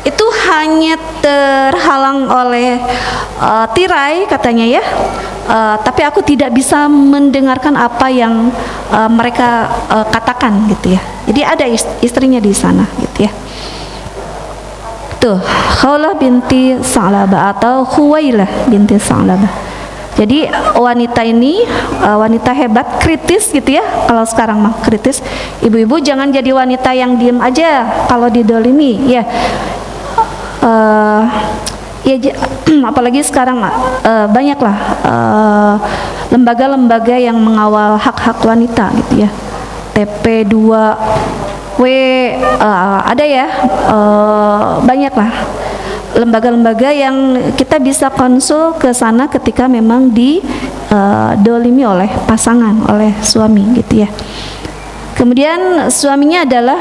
itu hanya terhalang oleh tirai katanya ya. Tapi aku tidak bisa mendengarkan apa yang mereka katakan gitu ya. Jadi ada istrinya di sana gitu ya. Tuh, Khawlah binti Sa'labah atau Khuwailah binti Sa'labah. Jadi wanita ini wanita hebat, kritis gitu ya. Kalau sekarang mah kritis. Ibu-ibu jangan jadi wanita yang diem aja kalau didolimi ya. Apalagi sekarang banyaklah lembaga-lembaga yang mengawal hak-hak wanita gitu ya. TP2W ada ya, banyaklah lembaga-lembaga yang kita bisa konsul ke sana ketika memang didolimi oleh pasangan, oleh suami gitu ya. Kemudian suaminya adalah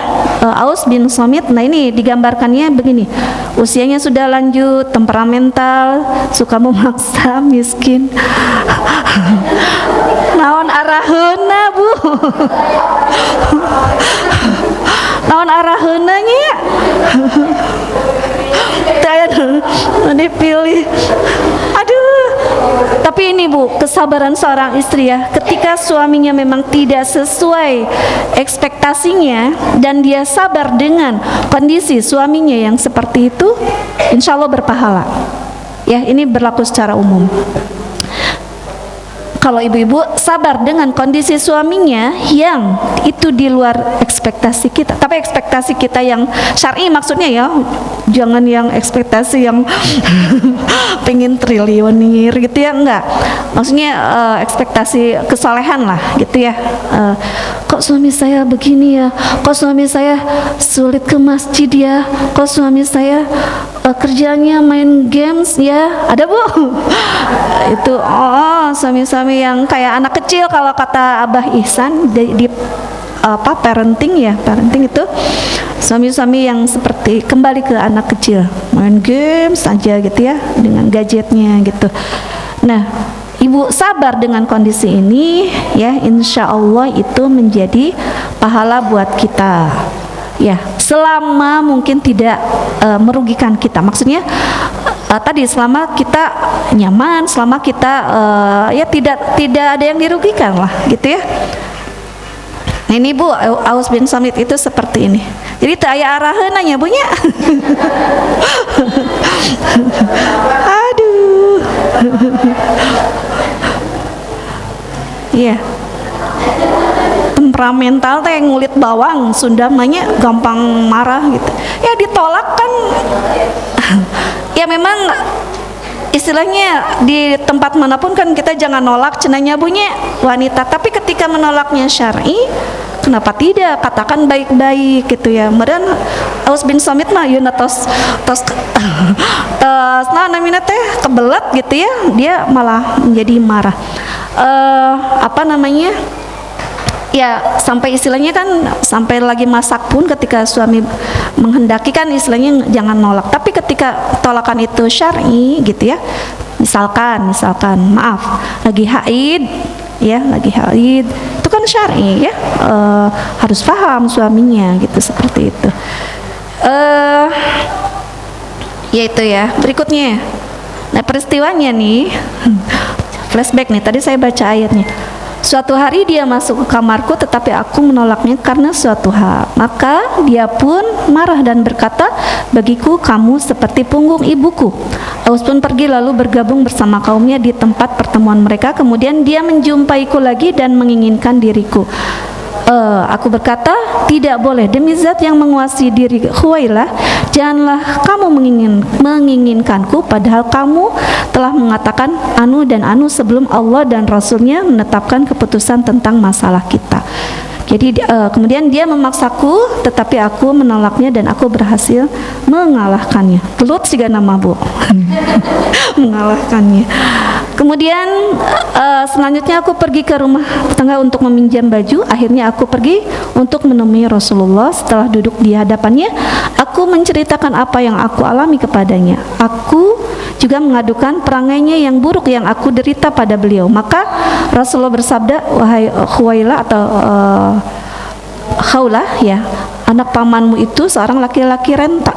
Aus bin Samit. Nah ini digambarkannya begini, usianya sudah lanjut, temperamental, suka memaksa, miskin. Naon araheuna bu? Naon araheuna nya? Dipilih. Aduh. Tapi ini bu, kesabaran seorang istri ya, ketika suaminya memang tidak sesuai ekspektasinya dan dia sabar dengan kondisi suaminya yang seperti itu, insya Allah berpahala ya. Ini berlaku secara umum. Kalau ibu-ibu sabar dengan kondisi suaminya yang itu di luar ekspektasi kita, tapi ekspektasi kita yang syar'i maksudnya ya, jangan yang ekspektasi yang pengen triliunir gitu ya, enggak. Maksudnya ekspektasi kesolehan lah gitu ya. Kok suami saya begini ya, kok suami saya sulit ke masjid ya, kok suami saya kerjanya main games ya, ada bu. Itu suami-suami yang kayak anak kecil kalau kata Abah Ihsan di parenting ya, parenting itu suami-suami yang seperti kembali ke anak kecil, main games saja gitu ya dengan gadgetnya gitu. Nah, ibu sabar dengan kondisi ini ya, insya Allah itu menjadi pahala buat kita ya, selama mungkin tidak merugikan kita. Maksudnya tadi selama kita nyaman, selama kita ya tidak ada yang dirugikan lah gitu ya. Nah ini bu, Aus bin Samit itu seperti ini. Jadi tak aya araheuna nya bu nya. Aduh. Iya. Temperamental teh ngulit bawang, Sunda namanya gampang marah gitu. Ya ditolak kan. Ya memang istilahnya di tempat manapun kan kita jangan nolak cenanya bunyi wanita, tapi ketika menolaknya syar'i, kenapa tidak, katakan baik-baik gitu ya. Kemudian Aus bin Samit mah yeuna tos nah namina teh kebelet gitu ya, dia malah menjadi marah. Apa namanya, ya sampai istilahnya kan sampai lagi masak pun ketika suami menghendaki kan istilahnya jangan nolak. Tapi ketika tolakan itu syar'i gitu ya, misalkan maaf lagi haid ya, lagi haid itu kan syar'i ya, harus paham suaminya gitu, seperti itu. Yaitu ya berikutnya. Nah peristiwanya nih flashback nih, tadi saya baca ayatnya. Suatu hari dia masuk ke kamarku, tetapi aku menolaknya karena suatu hal. Maka dia pun marah dan berkata, bagiku kamu seperti punggung ibuku. Aus pun pergi lalu bergabung bersama kaumnya di tempat pertemuan mereka. Kemudian dia menjumpaiku lagi dan menginginkan diriku. Aku berkata, tidak boleh, demi zat yang menguasai diri Khuwailah, janganlah kamu menginginkanku, padahal kamu telah mengatakan anu dan anu sebelum Allah dan Rasulnya menetapkan keputusan tentang masalah kita. Jadi kemudian dia memaksaku, tetapi aku menolaknya dan aku berhasil mengalahkannya. Gelut siga nama bu. Mengalahkannya. Kemudian selanjutnya aku pergi ke rumah tetangga untuk meminjam baju. Akhirnya aku pergi untuk menemui Rasulullah. Setelah duduk di hadapannya, aku menceritakan apa yang aku alami kepadanya. Aku juga mengadukan perangainya yang buruk yang aku derita pada beliau. Maka Rasulullah bersabda, wahai Khuwailah atau Khawlah ya, anak pamanmu itu seorang laki-laki renta,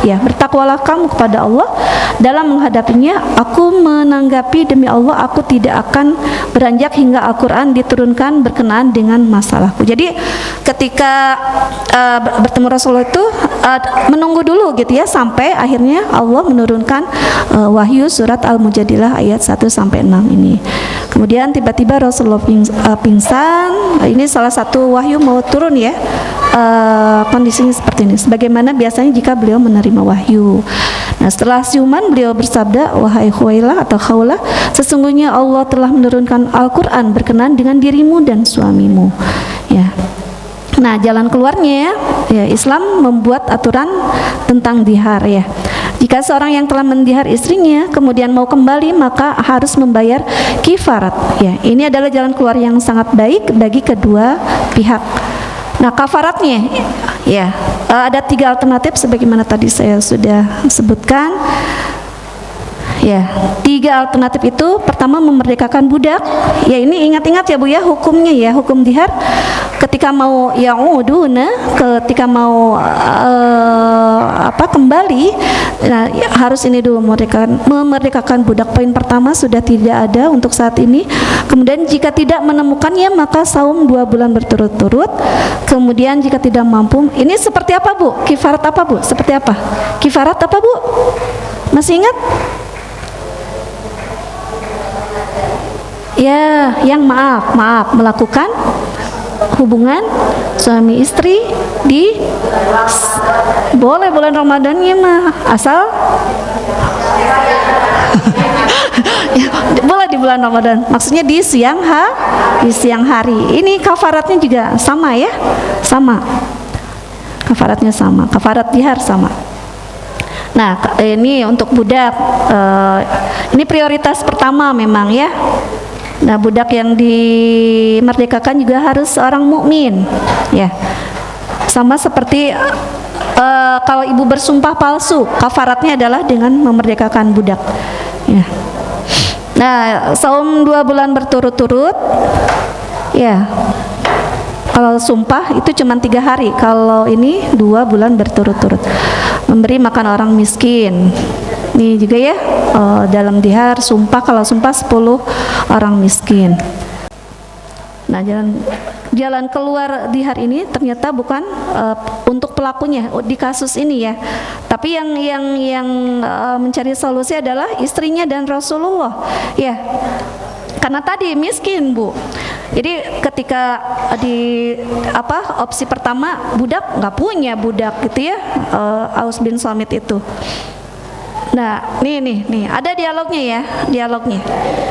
ya, bertakwalah kamu kepada Allah dalam menghadapinya. Aku menanggapi demi Allah aku tidak akan beranjak hingga Al-Quran diturunkan berkenaan dengan masalahku. Jadi ketika bertemu Rasulullah itu menunggu dulu gitu ya, sampai akhirnya Allah menurunkan wahyu surat Al-Mujadilah ayat 1 sampai 6 ini. Kemudian tiba-tiba Rasulullah pingsan. Ini salah satu wahyu mau turun ya. Kondisinya seperti ini. Sebagaimana biasanya jika beliau menerima wahyu. Nah, setelah siuman beliau bersabda, wahai Khuwailah atau Khawlah, sesungguhnya Allah telah menurunkan Al-Quran berkenaan dengan dirimu dan suamimu. Ya. Nah, jalan keluarnya ya Islam membuat aturan tentang dihar ya. Jika seorang yang telah mendihar istrinya kemudian mau kembali, maka harus membayar kifarat. Ya, ini adalah jalan keluar yang sangat baik bagi kedua pihak. Nah, kafaratnya ya ada 3 alternatif sebagaimana tadi saya sudah sebutkan. Ya, 3 alternatif itu. Pertama, memerdekakan budak. Ya, ini ingat-ingat ya Bu ya hukumnya ya, hukum dihar. Ketika mau ya'uduna, ketika mau kembali, nah, ya, harus ini dulu memerdekakan budak. Poin pertama sudah tidak ada untuk saat ini. Kemudian jika tidak menemukannya maka saum 2 bulan berturut-turut. Kemudian jika tidak mampu, ini seperti apa Bu? Kifarat apa Bu? Seperti apa? Kifarat apa Bu? Masih ingat? Ya, yang maaf melakukan hubungan suami istri di boleh bulan Ramadannya mah asal ya, boleh di bulan Ramadan. Maksudnya di siang hari. Ini kafaratnya juga sama ya, sama. Kafaratnya sama, kafarat dihar sama. Nah, ini untuk budak. Ini prioritas pertama memang ya. Nah, budak yang dimerdekakan juga harus seorang mukmin, ya. Sama seperti kalau ibu bersumpah palsu, kafaratnya adalah dengan memerdekakan budak. Ya. Nah, saum 2 bulan berturut-turut, ya. Kalau sumpah itu cuma 3 hari, kalau ini 2 bulan berturut-turut. Memberi makan orang miskin. Ini juga ya dalam dihar sumpah, kalau sumpah 10 orang miskin. Nah, jalan keluar dihar ini ternyata bukan untuk pelakunya di kasus ini ya, tapi yang mencari solusi adalah istrinya dan Rasulullah ya, karena tadi miskin Bu. Jadi ketika di opsi pertama budak nggak punya budak gitu ya, Aus bin Samit itu. Nah, nih ada dialognya ya,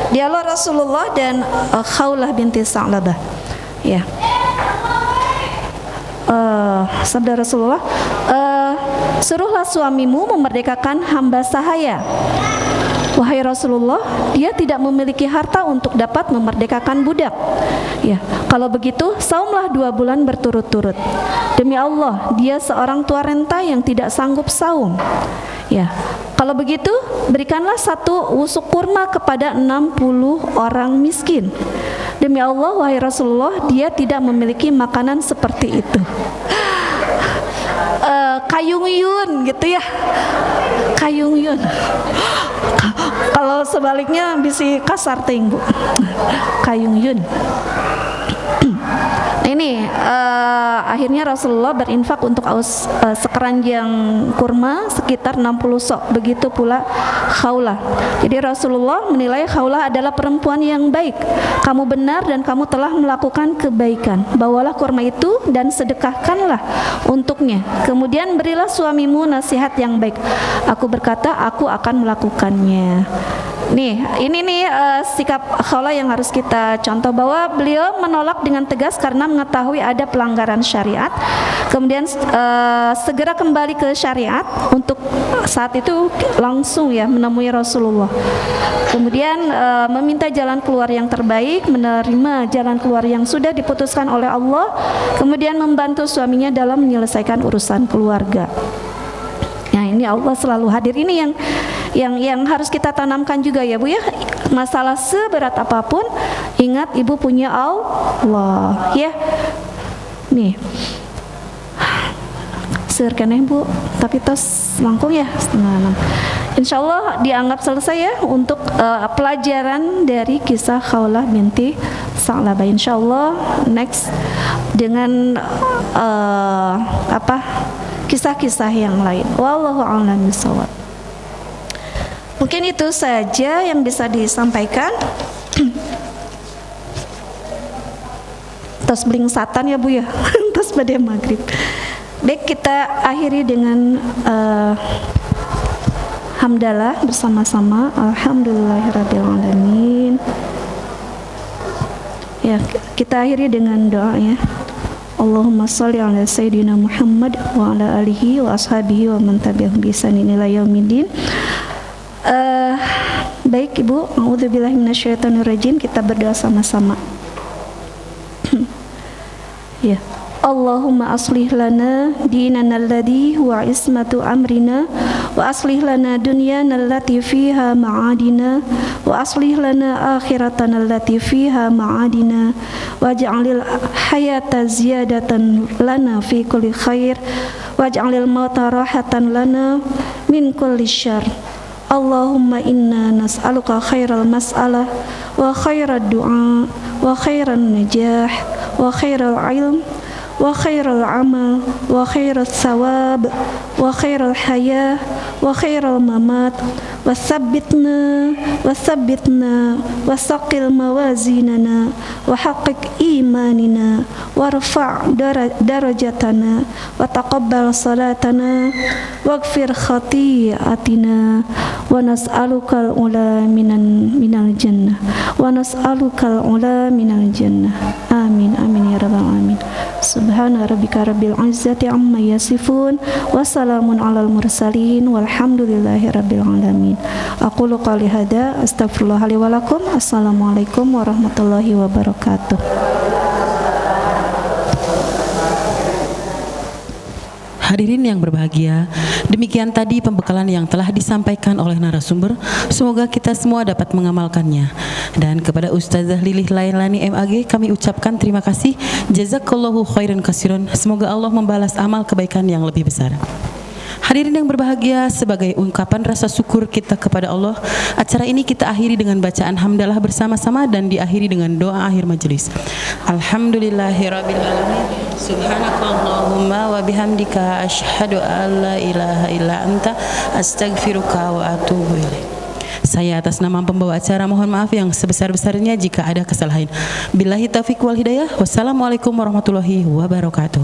dialog Rasulullah dan Khawlah binti Sa'labah. Ya. Sabda Rasulullah, suruhlah suamimu memerdekakan hamba sahaya. Wahai Rasulullah, dia tidak memiliki harta untuk dapat memerdekakan budak. Ya, kalau begitu saumlah 2 bulan berturut-turut. Demi Allah, dia seorang tua renta yang tidak sanggup saum. Ya, kalau begitu berikanlah 1 wusuk kurma kepada 60 orang miskin. Demi Allah, wahai Rasulullah, dia tidak memiliki makanan seperti itu. Kayungyun gitu ya, kayungyun. Kalau sebaliknya bisa kasar ting Bu. Kayungyun. Ini akhirnya Rasulullah berinfak untuk sekeranjang kurma sekitar 60 sok. Begitu pula Khawlah. Jadi Rasulullah menilai Khawlah adalah perempuan yang baik. Kamu benar dan kamu telah melakukan kebaikan. Bawalah kurma itu dan sedekahkanlah untuknya. Kemudian berilah suamimu nasihat yang baik. Aku berkata, aku akan melakukannya. Nih, ini nih sikap Khawlah yang harus kita contoh, bahwa beliau menolak dengan tegas karena mengetahui ada pelanggaran syariat. Kemudian segera kembali ke syariat untuk saat itu langsung ya menemui Rasulullah. Kemudian meminta jalan keluar yang terbaik, menerima jalan keluar yang sudah diputuskan oleh Allah. Kemudian membantu suaminya dalam menyelesaikan urusan keluarga. Nah, ini Allah selalu hadir. Ini yang harus kita tanamkan juga ya Bu ya. Masalah seberat apapun, ingat ibu punya Allah ya. Nih, seur keneh Bu, tapi tos langkung ya setengah 6. Insyaallah dianggap selesai ya untuk pelajaran dari kisah Khawlah binti Sa'labah. Insyaallah next dengan kisah-kisah yang lain. Wallahu a'lam bishawab. Mungkin itu saja yang bisa disampaikan. Tos beling satan ya Bu ya. Tos pada maghrib. Baik, kita akhiri dengan hamdalah bersama-sama. Alhamdulillahirabbil alamin. Ya, kita akhiri dengan doa ya. Allahumma shalli ala sayyidina Muhammad wa ala alihi wa ashabihi wa man tabi'ahum bi ihsanin ila yaumiddin. Baik Ibu, a'udzubillahi minasyaitonir rajim. Kita berdoa sama-sama. Ya. Allahumma aslih lana dinana alladhi huwa ismatu amrina wa aslih lana dunyana allati fiha ma'adina wa aslih lana akhiratana allati fiha ma'adina waj'alil hayata ziyadatan lana fi kulli khair waj'alil mauta rahatan lana min kulli syarr. Allahumma inna nas'aluka khairal mas'alah wa khairal du'a wa khairan najah wa khairal ilm wa khairal amal wa khairal thawab wa khairal hayah wa khairal mamat wa thabbitna wa saqil mawazinana wa haqiq imanina wa rafa' darajatana wa taqabbal salatana waghfir khati'atina wa nas'alukal ula minal jannah wa nas'alukal ula minal jannah. Amin amin ya rabbal alamin. Subhana rabbika rabbil izzati amma yasifun wa salamun alal mursalin walhamdulillahi rabbil alamin. Aqulu qali hada astaghfirullah li wa lakum. Assalamualaikum warahmatullahi wabarakatuh. Hadirin yang berbahagia, demikian tadi pembekalan yang telah disampaikan oleh narasumber. Semoga kita semua dapat mengamalkannya. Dan kepada Ustazah Lilih Lailani MAG kami ucapkan terima kasih. Jazakallahu khairan katsiran. Semoga Allah membalas amal kebaikan yang lebih besar. Hadirin yang berbahagia, sebagai ungkapan rasa syukur kita kepada Allah, acara ini kita akhiri dengan bacaan hamdalah bersama-sama dan diakhiri dengan doa akhir majelis. Alhamdulillahirabbil alamin. Subhanakallahumma wa bihamdika asyhadu an la ilaha illa anta astaghfiruka wa atubu ilaik. Saya atas nama pembawa acara mohon maaf yang sebesar-besarnya jika ada kesalahan. Billahi taufiq wal hidayah. Wassalamualaikum warahmatullahi wabarakatuh.